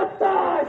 চাই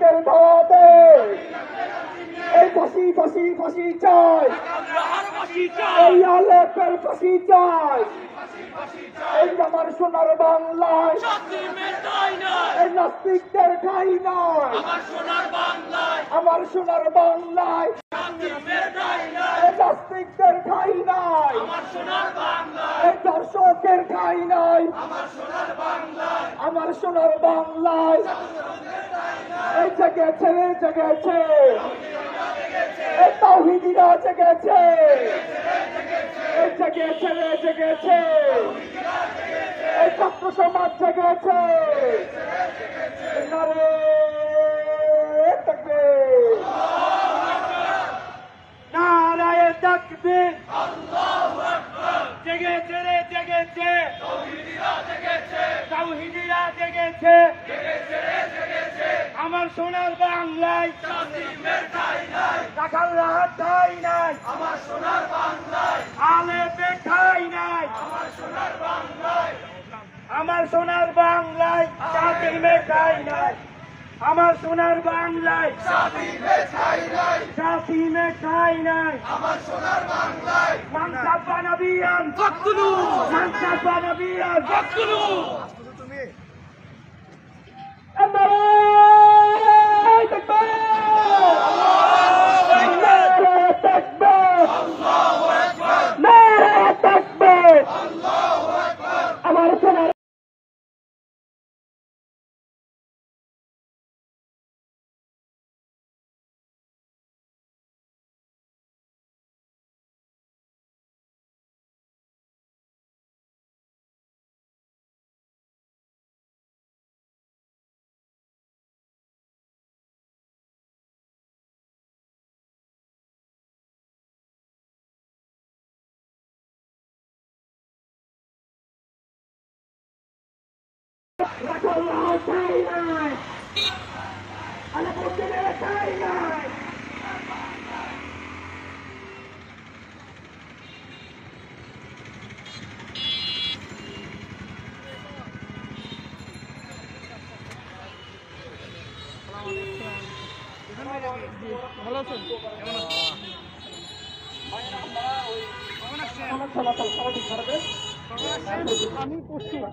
নাস্তিকদের ধাওয়াতে এই ফাঁসি ফাঁসি ফাঁসি চাই, এই আলেপের ফাঁসি চাই, এই আমার সোনার বাংলায় এই নাস্তিকদের ঠাই নয়, আমার সোনার বাংলায় এই নাস্তিকদের ঠাই নাই, এই দর্শকের ঠাই নাই, আমার সোনার বাংলায় এই জেগেছে জেগেছে এই তাওহীদিরা জেগেছে, এই জেগেছে জেগেছে এই ছাত্র সমাজ জেগেছে। নারে তাকবীর, নারায়ে তাকবীর, আল্লাহু আকবার। জেগেছে রে জেগেছে, তাওহীদিরা জেগেছে, তাওহীদিরা জেগেছে, জেগেছে রে জেগেছে, আমার সোনার বাংলায় শান্তির ঠাই নাই, রাখাল রাহাত ঠাই নাই, আমার সোনার বাংলায় আলেপের ঠাই নাই, আমার সোনার বাংলায়, আমার সোনার বাংলায় শান্তির ঠাই নাই, আমার সোনার বাংলায় শান্তির ঠাই নাই, শান্তির ঠাই নাই, আমার সোনার বাংলায় মান সাব্বা নবিয়ান ফাকতুলু, মান সাব্বা নবিয়ান ফাকতুলু। তুমি রাখাল রাহাত ঠাই নাই, আলেপের ঠাই নাই। ভালো আছেন? কেমন আছেন? আমি প্রস্তুত।